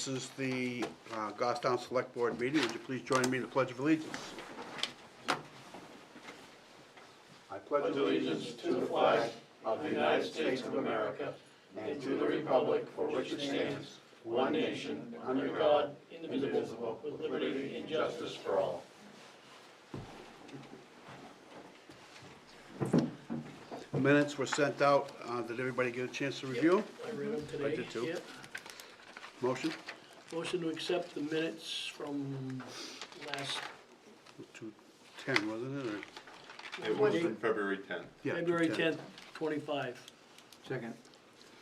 This is the Goffstown Select Board meeting. Would you please join me in the Pledge of Allegiance? I pledge allegiance to the flag of the United States of America and to the republic for which it stands, one nation, under God, indivisible, with liberty and justice for all. The minutes were sent out. Did everybody get a chance to review? I read them today. I did too. Yep. Motion? Motion to accept the minutes from last 2/10, wasn't it? Or- It was from February 10th. Yeah, February 2/10. 10th, 25. Second.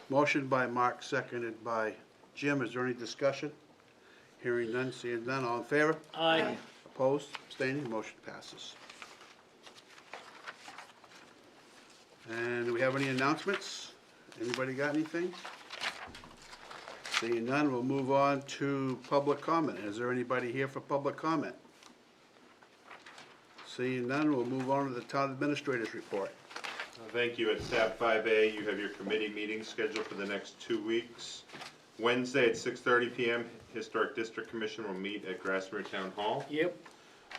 Motion by Mark, seconded by Jim. Is there any discussion? Hearing none, seeing none. All in favor? Aye. Opposed? Abstaining? Motion passes. And do we have any announcements? Anybody got anything? Seeing none, we'll move on to public comment. Is there anybody here for public comment? Seeing none, we'll move on to the town administrator's report. Thank you. At tab 5A, you have your committee meetings scheduled for the next 2 weeks. Wednesday at 6:30 p.m., Historic District Commission will meet at Grassmere Town Hall. Yep.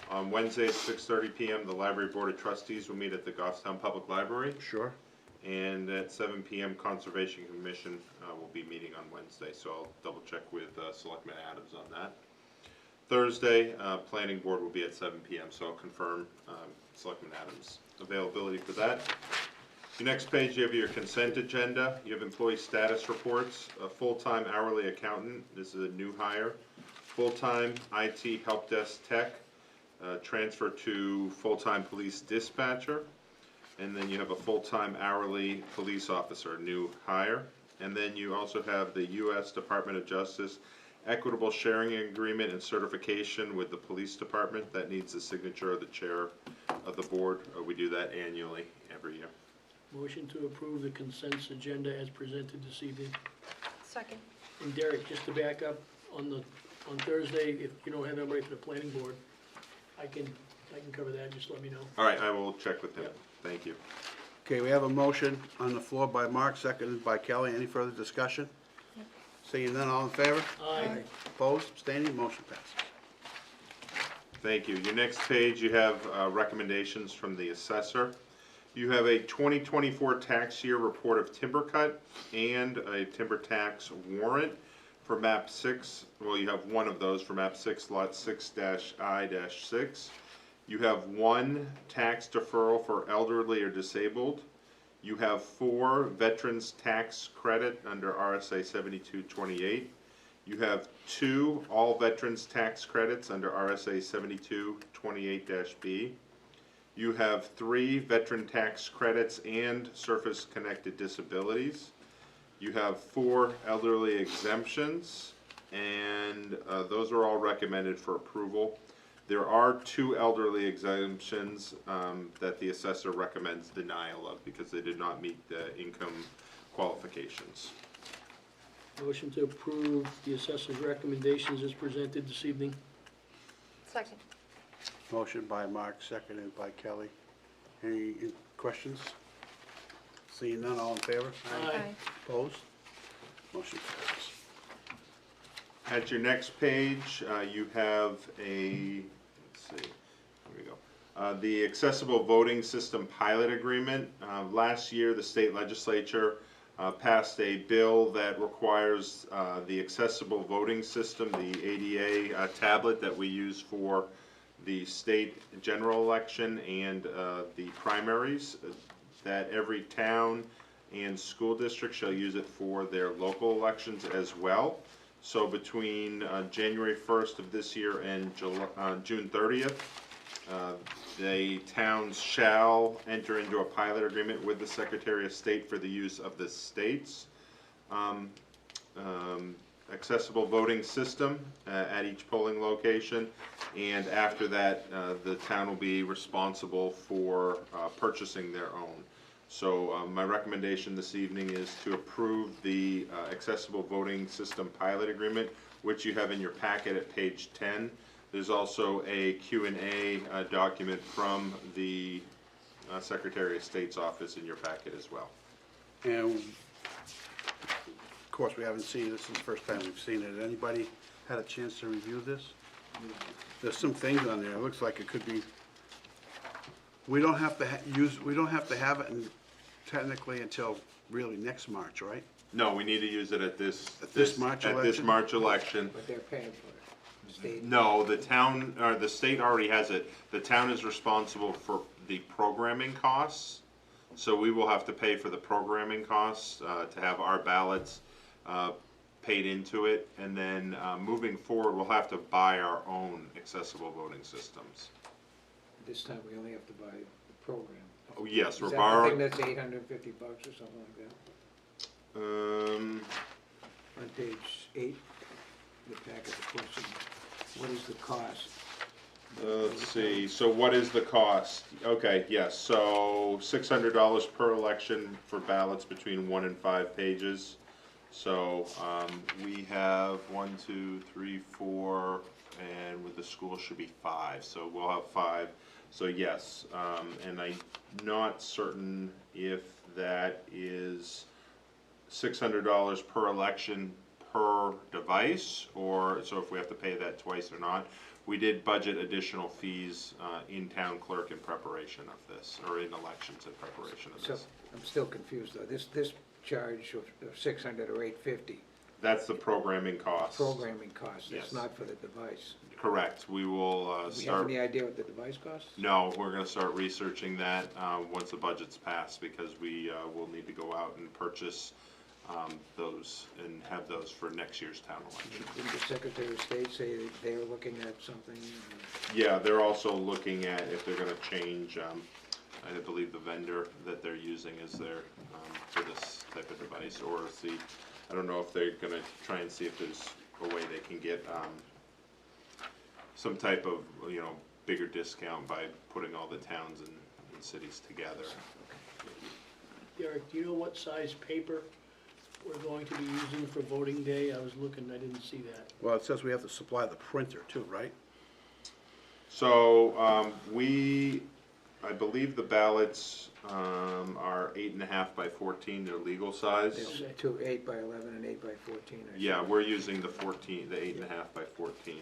On Wednesday at 6:30 p.m., the Library Board of Trustees will meet at the Goffstown Public Library. Sure. And at 7 p.m., Conservation Commission will be meeting on Wednesday, so I'll double check with Selectman Adams on that. Thursday, Planning Board will be at 7 p.m., so I'll confirm Selectman Adams' availability for that. Your next page, you have your consent agenda. You have employee status reports, a full-time hourly accountant. This is a new hire. Full-time IT help desk tech, transfer to full-time police dispatcher. And then you have a full-time hourly police officer, new hire. And then you also have the U.S. Department of Justice Equitable Sharing Agreement and certification with the police department. That needs the signature of the chair of the board. We do that annually every year. Motion to approve the consent agenda as presented this evening. Second. And Derek, just to back up, on Thursday, if you don't have anybody for the planning board, I can cover that, just let me know. All right, I will check with him. Yep. Thank you. Okay, we have a motion on the floor by Mark, seconded by Kelly. Any further discussion? Seeing none, all in favor? Aye. Opposed? Abstaining? Motion passes. Thank you. Your next page, you have recommendations from the assessor. You have a 2024 tax year report of timber cut and a timber tax warrant for map 6. Well, you have one of those for map 6, lot 6-I-6. You have one tax deferral for elderly or disabled. You have 4 veterans tax credit under RSA 7228. You have 2 all veterans tax credits under RSA 7228-B. You have 3 veteran tax credits and surface connected disabilities. You have 4 elderly exemptions, and those are all recommended for approval. There are 2 elderly exemptions that the assessor recommends denial of because they did not meet the income qualifications. Motion to approve the assessor's recommendations as presented this evening. Second. Motion by Mark, seconded by Kelly. Any questions? Seeing none, all in favor? Aye. Opposed? Motion passes. At your next page, you have a, let's see, here we go. The Accessible Voting System Pilot Agreement. Last year, the state legislature passed a bill that requires the accessible voting system, the ADA tablet that we use for the state general election and the primaries, that every town and school district shall use it for their local elections as well. So between January 1st of this year and June 30th, the towns shall enter into a pilot agreement with the Secretary of State for the use of the state's accessible voting system at each polling location, and after that the town will be responsible for purchasing their own. So my recommendation this evening is to approve the accessible voting system pilot agreement, which you have in your packet at page 10. There's also a Q&A document from the Secretary of State's office in your packet as well. And course, we haven't seen it, this is the first time we've seen it. Anybody had a chance to review this? There's some things on there, it looks like it could be, we don't have to we don't have to have it technically until really next March, right? No, we need to use it at this. At this March At this election? March election. But they're paying for it, the state. No, the town, or the state already has it. The town is responsible for the programming costs. So we will have to pay for the programming costs, to have our ballots, paid into it. And then, moving forward, we'll have to buy our own accessible voting systems. This time we only have to buy the program. Oh, yes, we're Is that the borrowing. thing that's $850 or something like that? On page 8, the packet, the question, what is the cost? Let's see, so what is the cost? Okay, yes, so $600 per election for ballots between 1 and 5 pages. So, we have 1, 2, 3, 4, and with the school should be 5, so we'll have 5. So yes, and I'm not certain if that is $600 per election per device, or so if we have to pay that twice or not. We did budget additional fees in town clerk in preparation of this, or in elections in preparation of So, this. I'm still confused though, this charge of 600 or 850, That's the programming costs. programming cost, Yes. it's not for the device. Correct, we will Do we have start, any idea what the device costs? no, we're gonna start researching that once the budget's passed, because we will need to go out and purchase those and have those for next year's town election. Didn't the Secretary of State say that they're looking at something? Yeah, they're also looking at if they're gonna change, I believe the vendor that they're using is there, for this type of device, or see, I don't know if they're gonna try and see if there's a way they can get, some type of, bigger discount by putting all the towns and cities together. Derek, do you know what size paper we're going to be using for voting day? I was looking, I didn't see that. Well, it says we have to supply the printer too, right? So, I believe the ballots, are 8.5 by 14, they're legal size. There's 2 8 by 11 and 8 by 14. I Yeah, think. we're using the 14, the 8.5 by 14.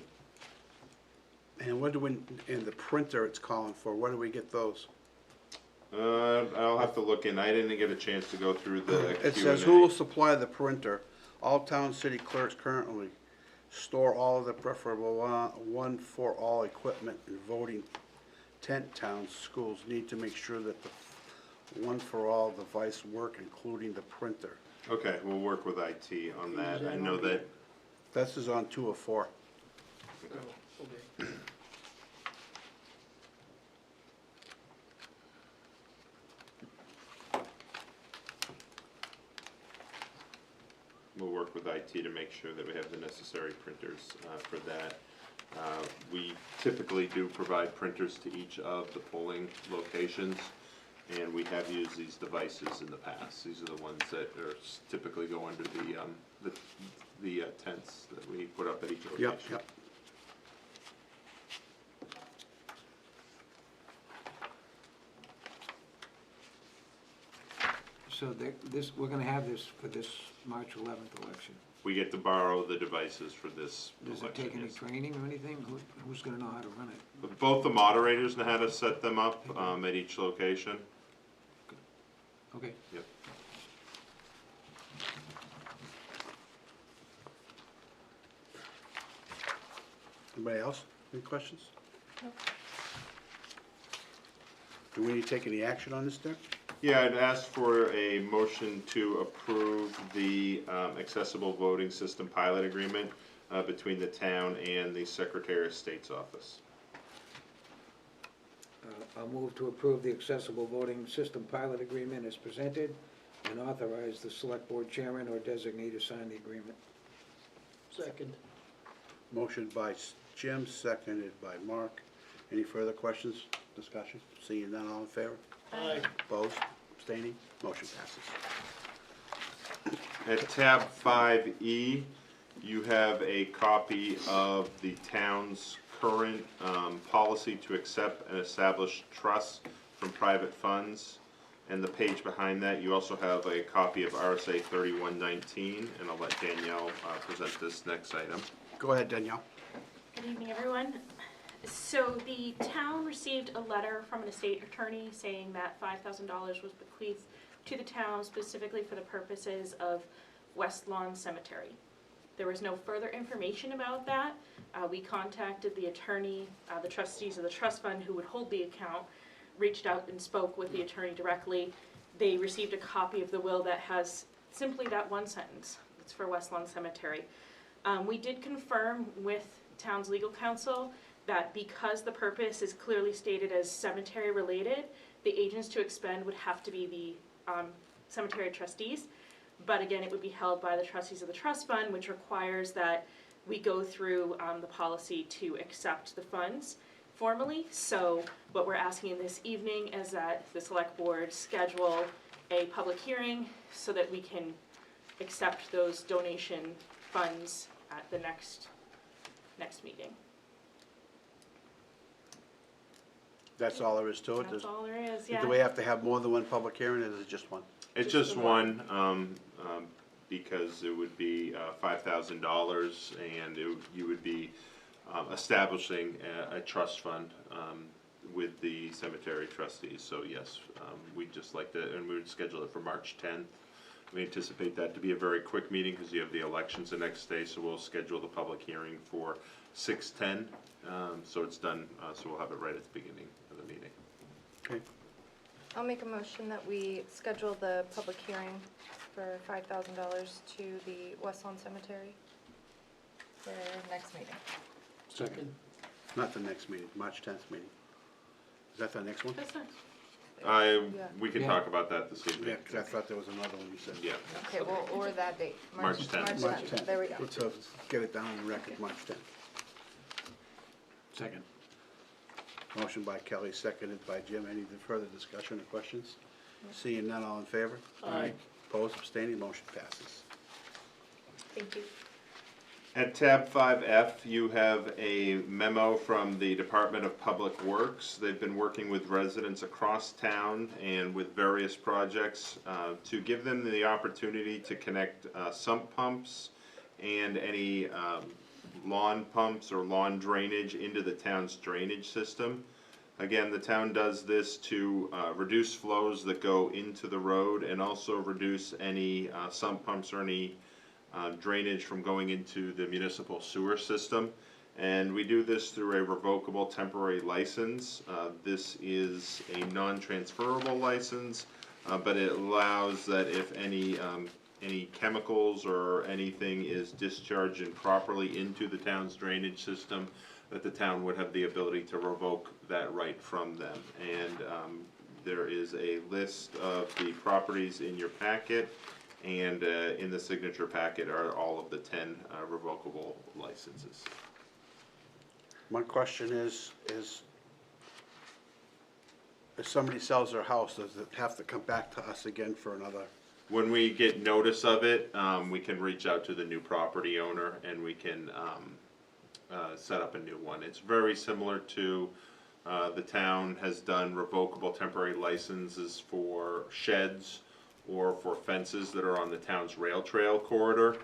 And what do we, in the printer it's calling for, where do we get those? I'll have to look in, I didn't get a chance to go through the It Q&A. says, who will supply the printer? All town city clerks currently store all of the preferable one for all equipment and voting tent towns. Schools need to make sure that the one for all device work, including the printer. Okay, we'll work with IT on that, Is that I know on that, This is on 2 of 4. Oh, okay. we'll work with IT to make sure that we have the necessary printers for that. We typically do provide printers to each of the polling locations, and we have used these devices in the past. These are the ones that are typically go under the tents that we put up at each location. Yep, yep. So this, we're gonna have this for this March 11th election. We get to borrow the devices for this Does it election, take any yes. training or anything? Who's gonna know how to run it? Both the moderators know how to set them up at each location. Okay. Yep. Anybody else? Any questions? Do we need to take any action on this, Dick? Yeah, I'd ask for a motion to approve the accessible voting system pilot agreement between the town and the Secretary of State's office. I'll move to approve the accessible voting system pilot agreement as presented and authorize the select board chairman or designee to sign the agreement. Second. Motion by Jim, seconded by Mark. Any further questions, discussion? Seeing none, all in favor? Aye. Opposed, abstaining, motion passes. At tab 5E, you have a copy of the town's current policy to accept and establish trusts from private funds. And the page behind that, you also have a copy of RSA 3119, and I'll let Danielle present this next item. Go ahead, Danielle. Good evening, everyone. So the town received a letter from an estate attorney saying that $5,000 was bequeathed to the town specifically for the purposes of West Lawn Cemetery. There was no further information about that. We contacted the attorney, the trustees of the trust fund who would hold the account, reached out and spoke with the attorney directly. They received a copy of the will that has simply that one sentence. It's for West Lawn Cemetery. We did confirm with town's legal counsel that because the purpose is clearly stated as cemetery related, the agents to expend would have to be the cemetery trustees. But again, it would be held by the trustees of the trust fund, which requires that we go through the policy to accept the funds formally. So what we're asking this evening is that the select board schedule a public hearing so that we can accept those donation funds at the next meeting. That's all there is to it? That's all there is, yeah. Do we have to have more than one public hearing, or is it just one? It's Just just the one, because it would be $5,000, and you would be establishing a trust fund with the cemetery trustees. So yes, we'd just like to, and we would schedule it for March 10th. We anticipate that to be a very quick meeting because you have the elections the next day, so we'll schedule the public hearing for 6:10. So it's done, so we'll have it right at the beginning of the meeting. Okay. I'll make a motion that we schedule the public hearing for $5,000 to the West Lawn Cemetery for next meeting. Second. Not the next meeting, March 10th meeting. Is that the next one? That's nice. Yeah. We can Yeah. talk about that this evening. Yeah, because I thought there was another one you said. Yeah. Okay, well, or that date. March 10th. March 10th. There we go. Let's get it down on the record, March 10th. Second. Motion by Kelly, seconded by Jim. Any further discussion or questions? Seeing none, all in favor? Aye. Opposed, abstaining, motion passes. Thank you. At tab 5F, you have a memo from the Department of Public Works. They've been working with residents across town and with various projects to give them the opportunity to connect sump pumps and any lawn pumps or lawn drainage into the town's drainage system. Again, the town does this to reduce flows that go into the road and also reduce any sump pumps or any drainage from going into the municipal sewer system. And we do this through a revocable temporary license. This is a non-transferable license, but it allows that if any chemicals or anything is discharged improperly into the town's drainage system, that the town would have the ability to revoke that right from them. And there is a list of the properties in your packet, and in the signature packet are all of the 10 revocable licenses. My question is if somebody sells their house, does it have to come back to us again for another? When we get notice of it, we can reach out to the new property owner and we can set up a new one. It's very similar to, the town has done revocable temporary licenses for sheds or for fences that are on the town's rail trail corridor.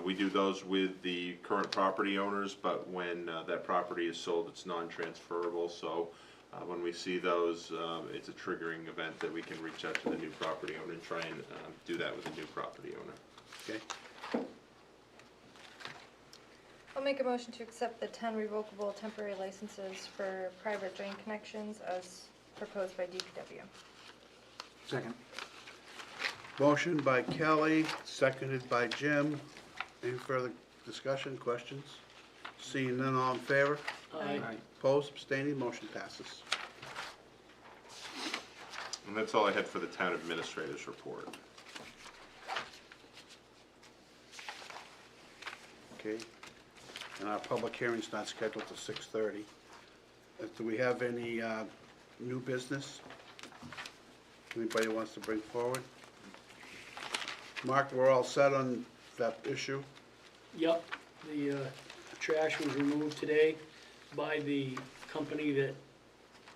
We do those with the current property owners, but when that property is sold, it's non-transferable. So when we see those, it's a triggering event that we can reach out to the new property owner and try and do that with the new property owner. Okay, I'll make a motion to accept the 10 revocable temporary licenses for private drain connections as proposed by DPW. Second. motion by Kelly, seconded by Jim. Any further discussion, questions? Seeing none, all in favor? Aye. Opposed, abstaining, motion passes. And that's all I had for the town administrator's report. Okay, and our public hearing's not scheduled till 6:30. Do we have any new business? Anybody wants to bring forward? Mark, we're all set on that issue? Yep, the trash was removed today by the company that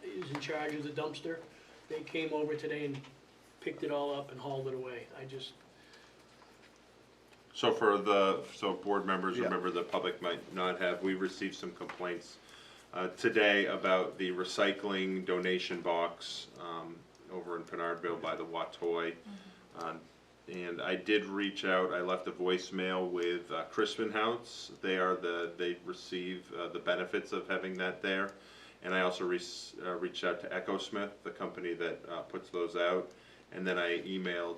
is in charge of the dumpster. They came over today and picked it all up and hauled it away. I just, So so board members or Yeah. members of the public might not have, we received some complaints today about the recycling donation box over in Pinardville by the Watoy. And I did reach out, I left a voicemail with Crispin House. They receive the benefits of having that there. And I also reached out to EchoSmith, the company that puts those out. And then I emailed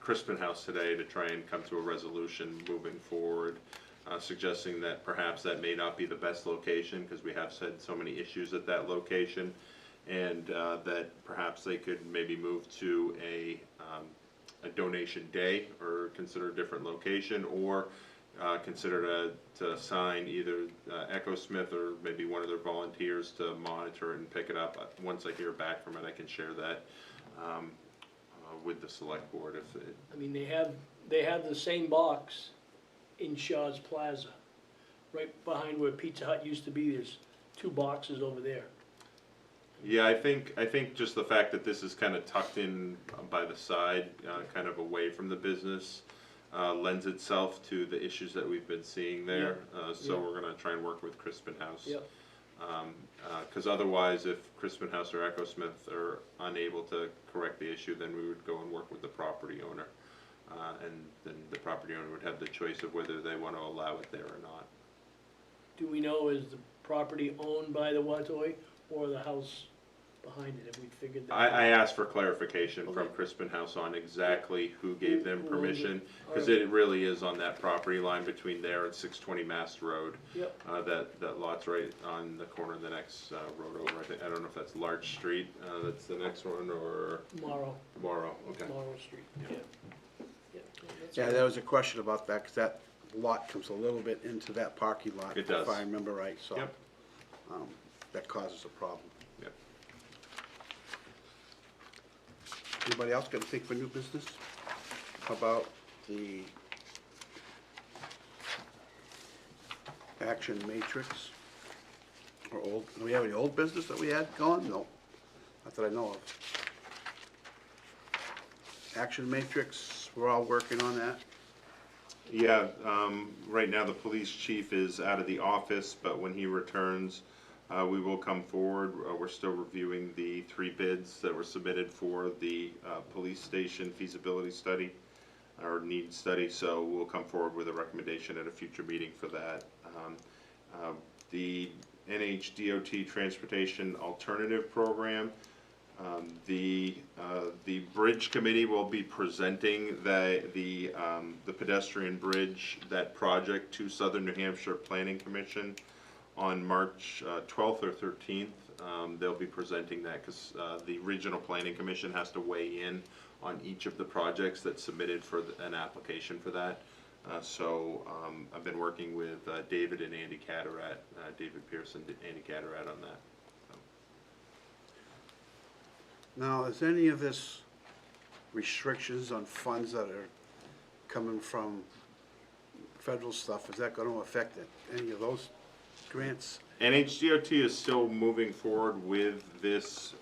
Crispin House today to try and come to a resolution moving forward, suggesting that perhaps that may not be the best location, because we have had so many issues at that location, and that perhaps they could maybe move to a donation day, or consider a different location, or consider to assign either EchoSmith or maybe one of their volunteers to monitor it and pick it up. Once I hear back from it, I can share that with the select board if it. I mean, they have the same box in Shaw's Plaza. Right behind where Pizza Hut used to be, there's 2 boxes over there. Yeah, I think just the fact that this is kind of tucked in by the side, kind of away from the business, lends itself to the issues that we've been seeing there. So Yeah. we're gonna try and work with Crispin House. Yep. Because otherwise, if Crispin House or EchoSmith are unable to correct the issue, then we would go and work with the property owner. And then the property owner would have the choice of whether they want to allow it there or not. Do we know, is the property owned by the Watoy or the house behind it? Have we figured that out? I asked for clarification from Okay. Crispin House on exactly who gave them Who owns it? permission, because Alright. it really is on that property line between there and 620 Mast Road. Yep, That lot's right on the corner of the next road over. I don't know if that's Larch Street, that's the next one, or Morrow, Morrow, okay. Morrow Street, yeah. Yeah, that's Yeah, fine. there was a question about that, because that lot comes a little bit into that parking lot. It does. If I remember right, so. Yep. That causes a problem. Yep. Anybody else got anything for new business? How about the action matrix? Or old, do we have any old business that we had going? No, not that I know of. Action matrix, we're all working on that. Yeah, right now the police chief is out of the office, but when he returns, we will come forward. We're still reviewing the 3 bids that were submitted for the police station feasibility study, or need study, so we'll come forward with a recommendation at a future meeting for that. The NHDOT Transportation Alternative Program, the Bridge Committee will be presenting the pedestrian bridge, that project, to Southern New Hampshire Planning Commission on March 12th or 13th. They'll be presenting that because the Regional Planning Commission has to weigh in on each of the projects that's submitted for an application for that. So I've been working with David and Andy Catarat, David Pearson, Andy Catarat on that. Now, is any of this restrictions on funds that are coming from federal stuff, is that gonna affect it, any of those grants? NHDOT is still moving forward with this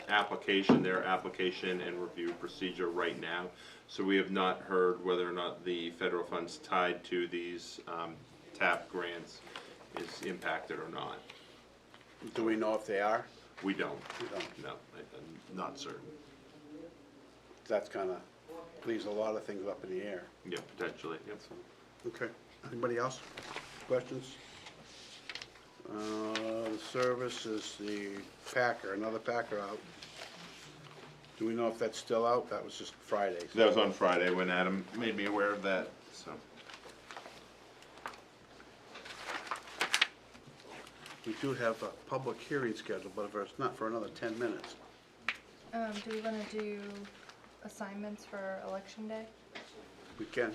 application, their application and review procedure right now. So we have not heard whether or not the federal funds tied to these TAP grants is impacted or not. Do we know if they are? We don't, We don't. no, I'm not certain. That's kinda leaves a lot of things up in the air. Yeah, potentially, yep. Okay, anybody else? Questions? The service is the Packer, another Packer out. Do we know if that's still out? That was just Friday. so- That was on Friday when Adam made me aware of that, so. We do have a public hearing scheduled, but it's not for another 10 minutes. Do we wanna do assignments for election day? We can.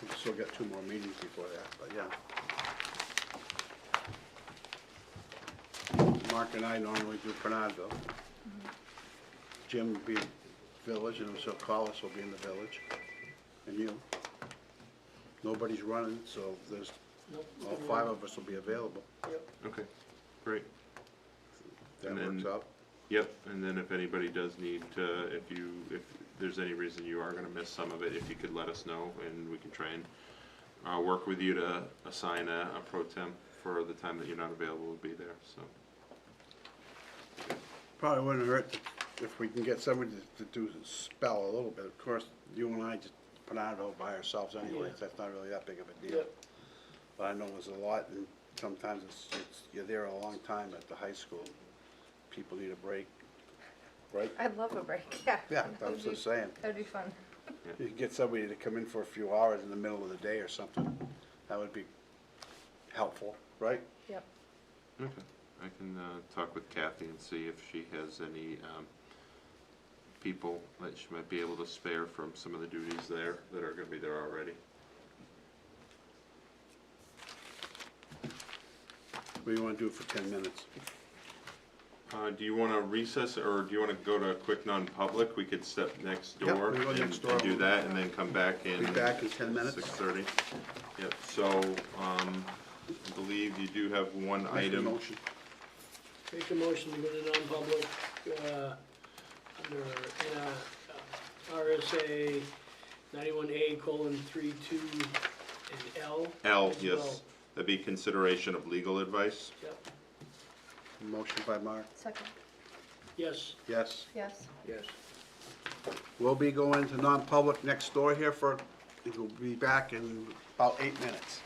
We've still got 2 more meetings before that, but yeah. Mark and I normally do Bernardville. Jim will be village, and so Collis will be in the village, and you. Nobody's running, so there's, Nope. all 5 of us will be available. Yep. Okay, great. That And then- works out. Yep, and then if anybody does need to, if there's any reason you are gonna miss some of it, if you could let us know, and we can try and work with you to assign a pro tem for the time that you're not available to be there, so. Probably wouldn't hurt if we can get somebody to do spell a little bit. Of course, you and I just put out it by ourselves anyways, Yeah. that's not really that big of a deal. Yep. But I know there's a lot, and sometimes you're there a long time at the high school. People need a break, right? I'd love a break, yeah. Yeah, I was just saying. That'd be fun. You can get somebody to come in for a few hours in the middle of the day or something. That would be helpful, right? Yep. Okay, I can talk with Kathy and see if she has any people that she might be able to spare from some of the duties there that are gonna be there already. What do you wanna do for 10 minutes? Do you wanna recess, or do you wanna go to a quick non-public? We could step next Yep, door we go and next door. and do that, and then come back in. Be back in 10 minutes. 6:30. Yep, so, I believe you do have one Make a item. motion. Make a motion to go to non-public, under, RSA 91A:32 and L. L, as well. yes, that'd be consideration of legal advice. Yep, Motion by Mark, Second, yes. yes. yes. Yes. We'll be going to non-public next door here we'll be back in about 8 minutes.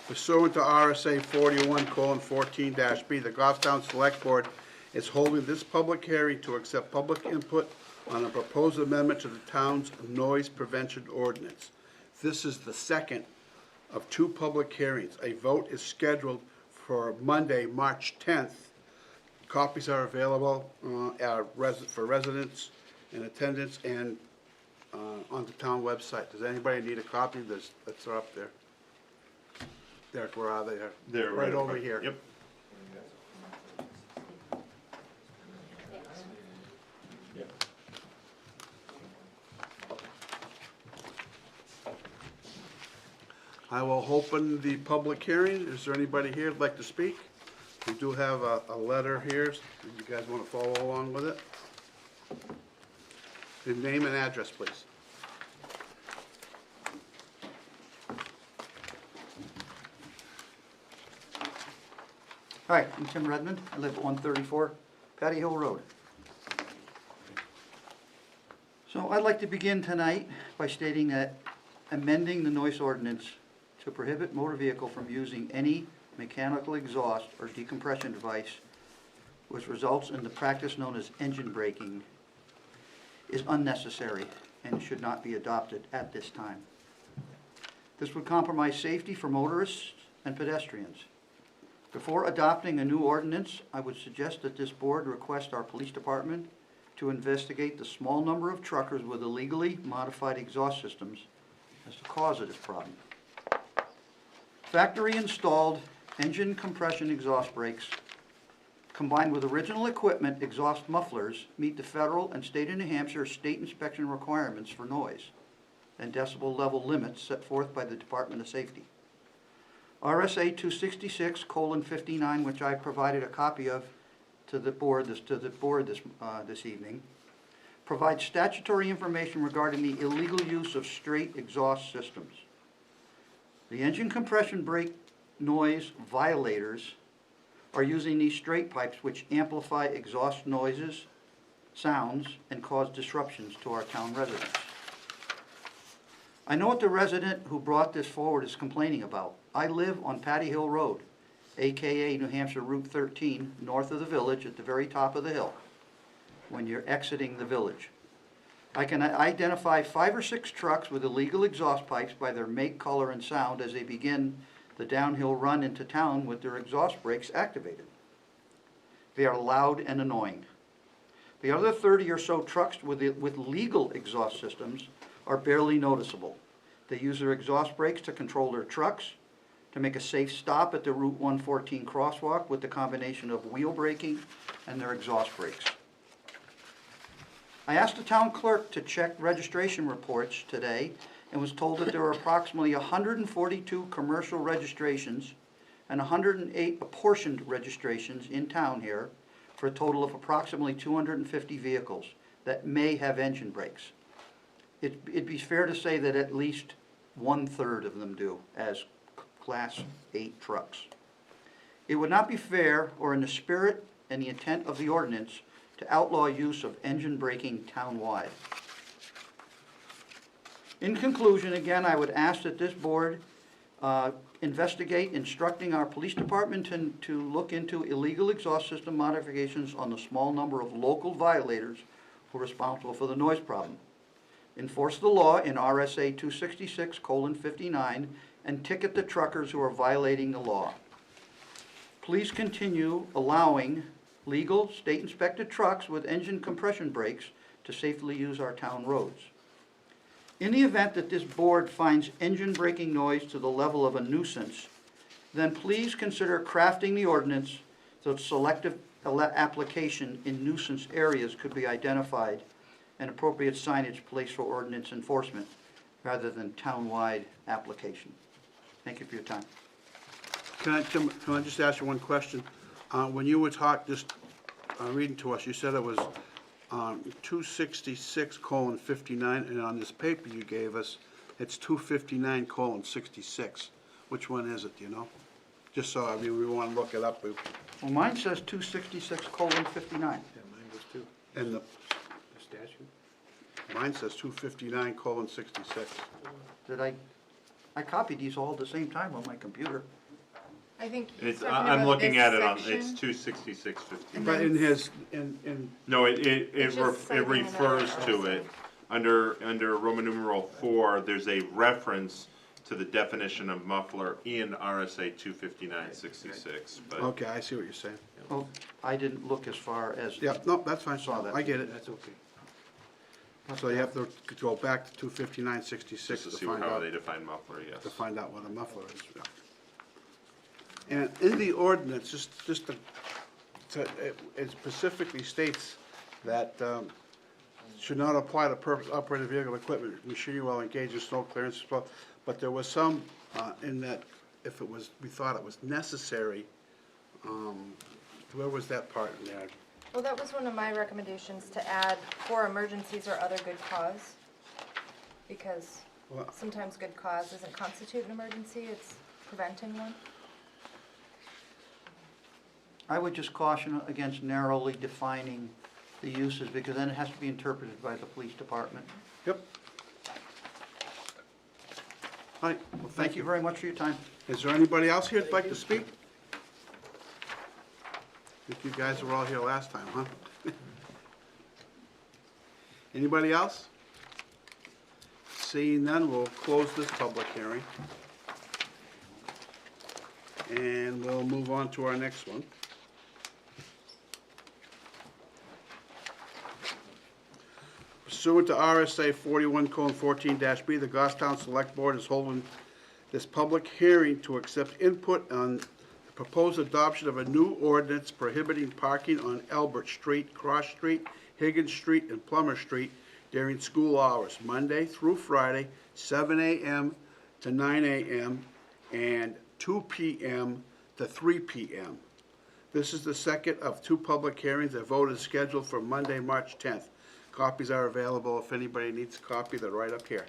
Pursuant to RSA 41:14-B, the Goffstown Select Board is holding this public hearing to accept public input on a proposed amendment to the town's noise prevention ordinance. This is the second of two public hearings. A vote is scheduled for Monday, March 10th. Copies are available for residents in attendance and on the town website. Does anybody need a copy? That's up there. Derek, where are they? They're Right in over front. here. Yep. I will open the public hearing. Is there anybody here who'd like to speak? We do have a letter here. You guys want to follow along with it? Your name and address, please. Hi, I'm Tim Redmond. I live at 134 Patty Hill Road. So I'd like to begin tonight by stating that amending the noise ordinance to prohibit motor vehicle from using any mechanical exhaust or decompression device which results in the practice known as engine braking is unnecessary and should not be adopted at this time. This would compromise safety for motorists and pedestrians. Before adopting a new ordinance, I would suggest that this board request our police department to investigate the small number of truckers with illegally modified exhaust systems as the cause of this problem. Factory-installed engine compression exhaust brakes combined with original equipment exhaust mufflers meet the federal and state of New Hampshire state inspection requirements for noise and decibel level limits set forth by the Department of Safety. RSA 266:59, which I provided a copy of to the board this evening, provides statutory information regarding the illegal use of straight exhaust systems. The engine compression brake noise violators are using these straight pipes which amplify exhaust noises, sounds, and cause disruptions to our town residents. I know what the resident who brought this forward is complaining about. I live on Patty Hill Road, AKA New Hampshire Route 13, north of the village at the very top of the hill, when you're exiting the village. I can identify 5 or 6 trucks with illegal exhaust pipes by their make, color, and sound as they begin the downhill run into town with their exhaust brakes activated. They are loud and annoying. The other 30 or so trucks with legal exhaust systems are barely noticeable. They use their exhaust brakes to control their trucks, to make a safe stop at the Route 114 crosswalk with the combination of wheel braking and their exhaust brakes. I asked the town clerk to check registration reports today and was told that there are approximately 142 commercial registrations and 108 apportioned registrations in town here for a total of approximately 250 vehicles that may have engine brakes. It'd be fair to say that at least 1/3 of them do as Class 8 trucks. It would not be fair or in the spirit and the intent of the ordinance to outlaw use of engine braking townwide. In conclusion, again, I would ask that this board investigate instructing our police department to look into illegal exhaust system modifications on the small number of local violators who are responsible for the noise problem. Enforce the law in RSA 266:59 and ticket the truckers who are violating the law. Please continue allowing legal, state-inspected trucks with engine compression brakes to safely use our town roads. In the event that this board finds engine braking noise to the level of a nuisance, then please consider crafting the ordinance so that selective application in nuisance areas could be identified and appropriate signage placed for ordinance enforcement rather than town-wide application. Thank you for your time. Tim, can I just ask you one question? When you were reading to us, you said it was 266:59, and on this paper you gave us, it's 259:66. Which one is it, do you know? Just so, we want to look it up. Well, mine says 266:59. Yeah, mine was too. And The statute? mine says 259:66. Did I I copied these all at the same time on my computer. I think he's It's, talking I'm about looking this at it on, section. it's 266.15. But in his, in, No, it It's just citing refers another to RSA. it. Under Roman numeral 4, there's a reference to the definition of muffler in RSA 259.66, but. okay, I see what you're saying. Well, I didn't look as far as. Yeah, no, that's fine, Saw that. I get it. That's okay. So you have to go back to 259.66 Just to to see find how out, they define muffler, yes. to find out what a muffler is. Yeah. And in the ordinance, it specifically states that should not apply to purpose operating vehicle equipment, machinery while engaged in snow clearance, but there was some in that if it was, we thought it was necessary, where was that part in there? Well, that was one of my recommendations, to add for emergencies or other good cause. Because Well- sometimes good cause doesn't constitute an emergency, it's preventing one. I would just caution against narrowly defining the uses, because then it has to be interpreted by the police department. Yep. All right, well, Thank you very much for your time. Is there anybody else here that'd like to speak? I think you guys were all here last time, huh? Anybody else? Seeing none, we'll close this public hearing. And we'll move on to our next one. Pursuant to RSA 41:14-B, the Goffstown Select Board is holding this public hearing to accept input on the proposed adoption of a new ordinance prohibiting parking on Albert Street, Cross Street, Higgins Street, and Plummer Street during school hours, Monday through Friday, 7 a.m. to 9 a.m. and 2 p.m. to 3 p.m. This is the second of two public hearings. A vote is scheduled for Monday, March 10th. Copies are available if anybody needs a copy, they're right up here.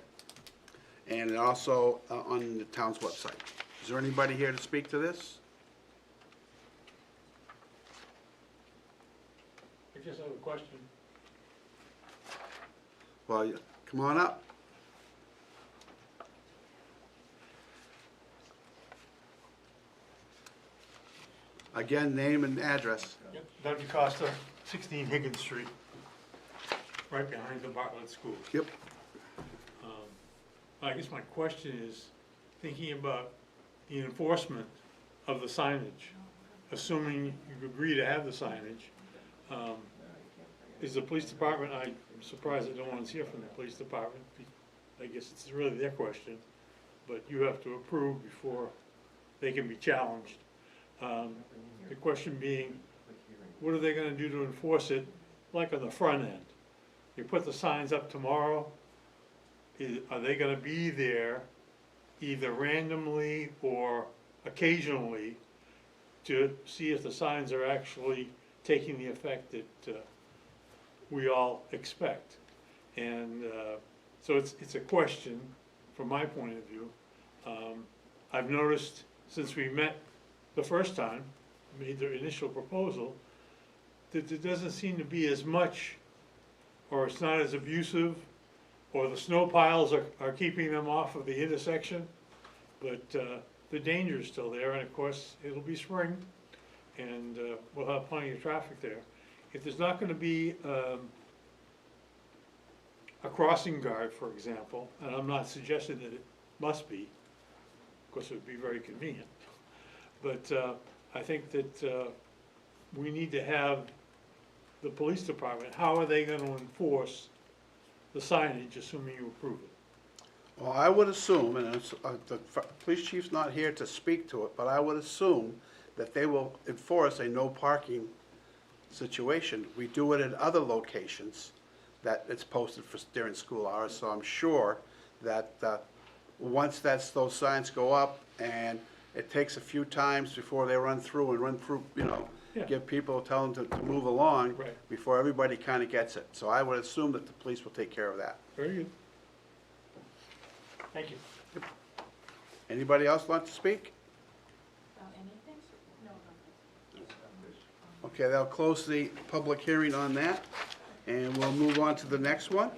And also on the town's website. Is there anybody here to speak to this? I just have a question. Well, come on up. Again, name and address. Doug DeCosta, 16 Higgins Street, right behind the Bartlett School. Yep. I guess my question is, thinking about the enforcement of the signage, assuming you agree to have the signage, is the police department, I'm surprised that no one's here from the police department, I guess it's really their question, but you have to approve before they can be challenged. The question being, what are they gonna do to enforce it, like on the front end? You put the signs up tomorrow, are they gonna be there either randomly or occasionally to see if the signs are actually taking the effect that we all expect? And so it's a question from my point of view. I've noticed since we met the first time, made their initial proposal, that there doesn't seem to be as much, or it's not as abusive, or the snow piles are keeping them off of the intersection, but the danger is still there, and of course, it'll be spring, and we'll have plenty of traffic there. If there's not gonna be a crossing guard, for example, and I'm not suggesting that it must be, of course, it would be very convenient, but I think that we need to have the police department, how are they gonna enforce the signage, assuming you approve it? Well, I would assume, and the police chief's not here to speak to it, but I would assume that they will enforce a no parking situation. We do it at other locations that it's posted for during school hours, so I'm sure that once those signs go up, and it takes a few times before they run through, you know, Yeah. give people, tell them to move along Right. before everybody kind of gets it. So I would assume that the police will take care of that. Very good. Thank you. Anybody else want to speak? Anything? No. Okay, they'll close the public hearing on that, and we'll move on to the next one.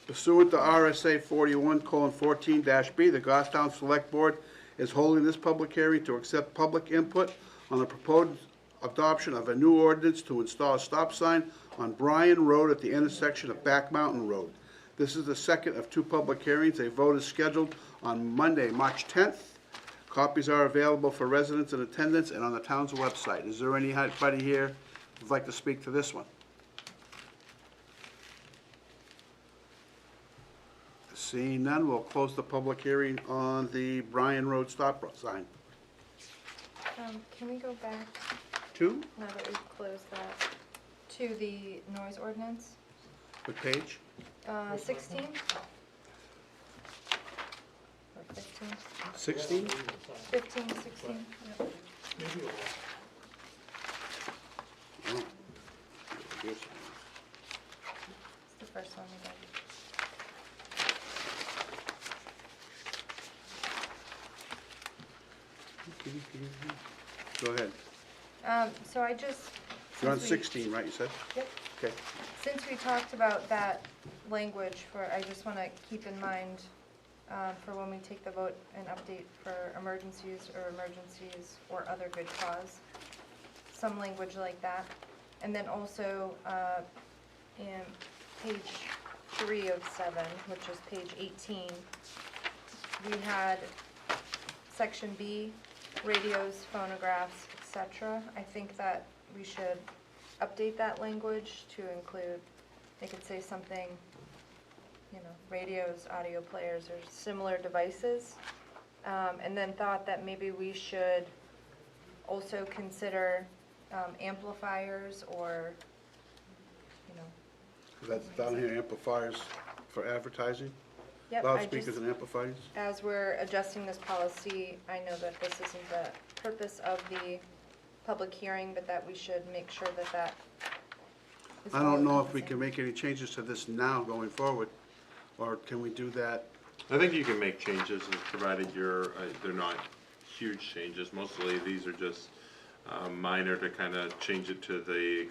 Pursuant to RSA 41:14-B, the Goffstown Select Board is holding this public hearing to accept public input on the proposed adoption of a new ordinance to install a stop sign on Bryan Road at the intersection of Back Mountain Road. This is the second of two public hearings. A vote is scheduled on Monday, March 10th. Copies are available for residents in attendance and on the town's website. Is there anybody here who'd like to speak to this one? Seeing none, we'll close the public hearing on the Bryan Road stop sign. Can we go back, Two, now that we've closed that, to the noise ordinance? what page? 16? Or 15? 16? 15, 16? Yep. Maybe a Oh. Here's- It's the first one we got. Go ahead. So I just. You're on since we- 16, right, you said? Yep. Okay. Since we talked about that language I just want to keep in mind for when we take the vote and update for emergencies or other good cause, some language like that. And then also in page 3 of 7, which is page 18, we had section B, radios, phonographs, etc. I think that we should update that language to include, they could say something, radios, audio players, or similar devices. And then thought that maybe we should also consider amplifiers or, That's down here, amplifiers for advertising? Yep, Loudspeakers and amplifiers? as we're adjusting this policy, I know that this isn't the purpose of the public hearing, but that we should make sure that that is I don't know if we all-encompassing. can make any changes to this now going forward, or can we do that? I think you can make changes, provided they're not huge changes. Mostly these are just minor to kind of change it to the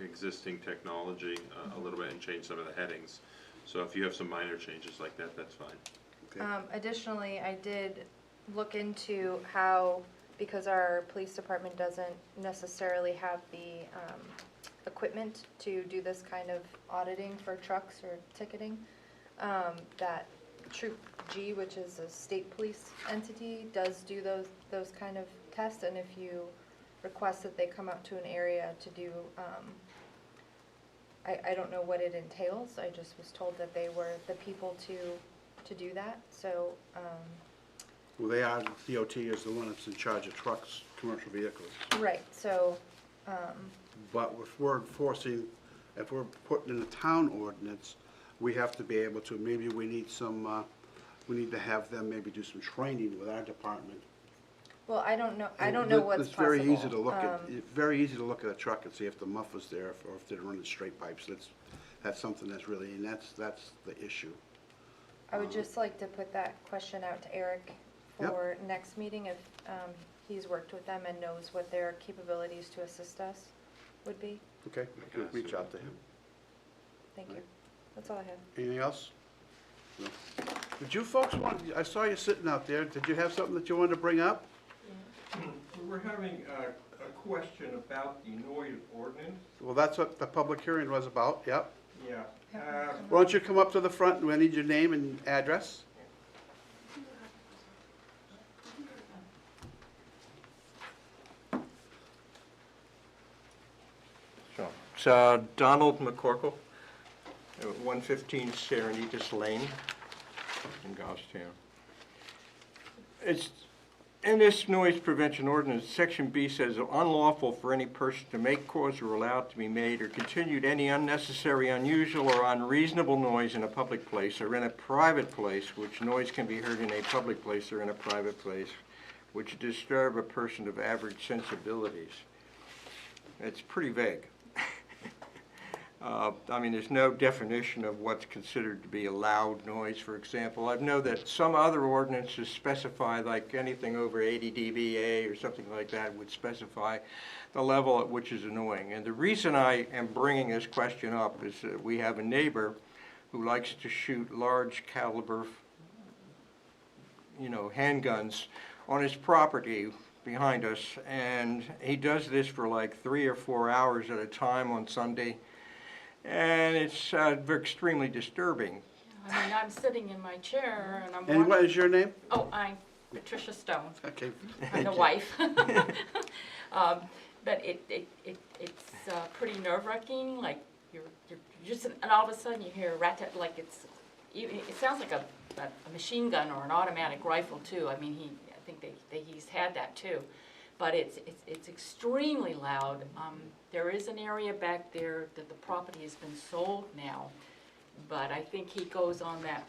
existing technology a little bit and change some of the headings. So if you have some minor changes like that, that's fine. Okay. Additionally, I did look into how, because our police department doesn't necessarily have the equipment to do this kind of auditing for trucks or ticketing, that Troop G, which is a state police entity, does do those kind of tests, and if you request that they come out to an area to do, I don't know what it entails, I just was told that they were the people to do that, so, Well, they are, DOT is the one that's in charge of trucks, commercial vehicles. right, so, But if we're putting in a town ordinance, we have to be able to, maybe we need some, we need to have them maybe do some training with our department. well, I don't know what's It's very possible. easy to look at, it's very easy to look at a truck and see if the muffler's there, or if they're running straight pipes. That's something that's really, and that's the issue. I would just like to put that question out to Eric Yep. for next meeting, if he's worked with them and knows what their capabilities to assist us would be. Okay, we can reach out to him. Thank you. That's all I have. Anything else? No. Did you folks want, I saw you sitting out there, did you have something that you wanted to bring up? We're having a question about the noise ordinance. Well, that's what the public hearing was about, yep. Yeah. Why don't you come up to the front, and I need your name and address. It's Donald McCorkle, 115 Serenitas Lane in Goffstown. It's, in this noise prevention ordinance, section B says unlawful for any person to make, cause, or allow to be made or continued any unnecessary, unusual, or unreasonable noise in a public place or in a private place, which noise can be heard in a public place or in a private place, which disturb a person of average sensibilities. It's pretty vague. I mean, there's no definition of what's considered to be a loud noise, for example. I know that some other ordinances specify, like anything over 80 dBA or something like that would specify the level at which is annoying. And the reason I am bringing this question up is that we have a neighbor who likes to shoot large caliber, handguns on his property behind us. And he does this for like 3 or 4 hours at a time on Sunday. And it's extremely disturbing. I mean, I'm sitting in my chair and I'm And what wondering, is your name? oh, I'm Patricia Stone. Okay. I'm the wife. But it's pretty nerve-wracking, like you're just, and all of a sudden you hear a rat, like it sounds like a machine gun or an automatic rifle too. I mean, I think he's had that too. But it's extremely loud. There is an area back there that the property has been sold now, but I think he goes on that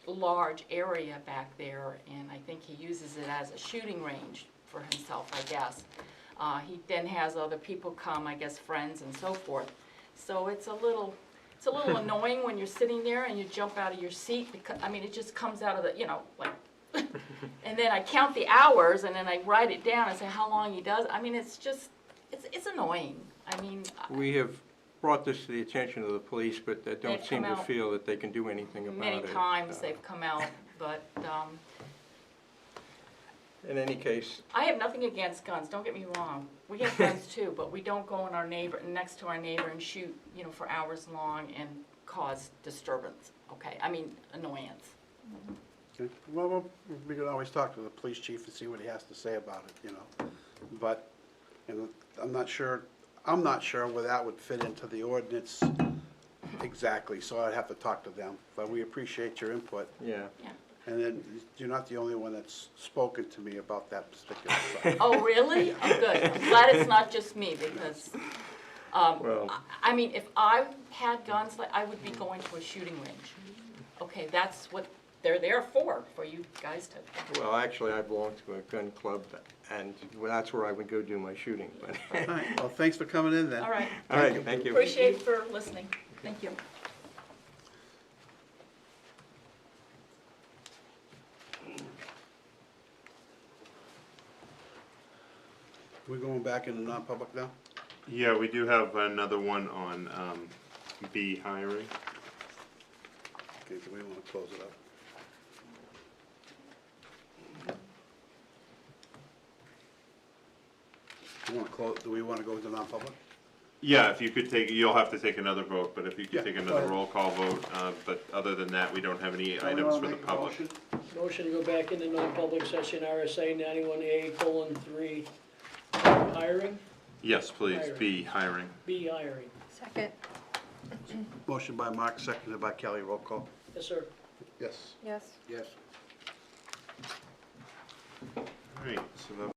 large area back there, and I think he uses it as a shooting range for himself, I guess. He then has other people come, I guess friends and so forth. So it's a little annoying when you're sitting there and you jump out of your seat because, I mean, it just comes out of the, like, and then I count the hours and then I write it down and say how long he does. I mean, it's just, it's annoying. I mean, We have brought this to the attention of the police, but they don't They've seem come to out feel that they can do anything about it. many times they've come out, but In any case, I have nothing against guns, don't get me wrong. We have guns too, but we don't go in our neighbor, next to our neighbor and shoot, for hours long and cause disturbance, okay? I mean, annoyance. Okay. Well, we can always talk to the police chief and see what he has to say about it, But, I'm not sure where that would fit into the ordinance exactly, so I'd have to talk to them. But we appreciate your input. yeah. And then, you're not the only one that's spoken to me about that particular site. Oh, really? Oh, good. I'm glad it's not just me because, Well- I mean, if I had guns, like, I would be going to a shooting range. Okay, that's what they're there for you guys to. Well, actually, I belong to a gun club, and that's where I would go do my shooting, but. All right, well, thanks for coming in then. All right. All right, thank you. Appreciate for listening. Thank you. We're going back into non-public now? Yeah, we do have another one on B hiring. Okay, do we want to close it up? Do we want to go into non-public? Yeah, if you could you'll have to take another vote, but if you Yeah, could take go another ahead. roll call vote, but other than that, we don't have any Somebody items wanna for the make a public. motion? Motion to go back into non-public session, RSA 91A:3, hiring, Yes, please, Hiring. B hiring. B hiring. Second, Motion by Mark, seconded by Kelly, roll call. Yes, sir. Yes. yes. Yes. All right, so that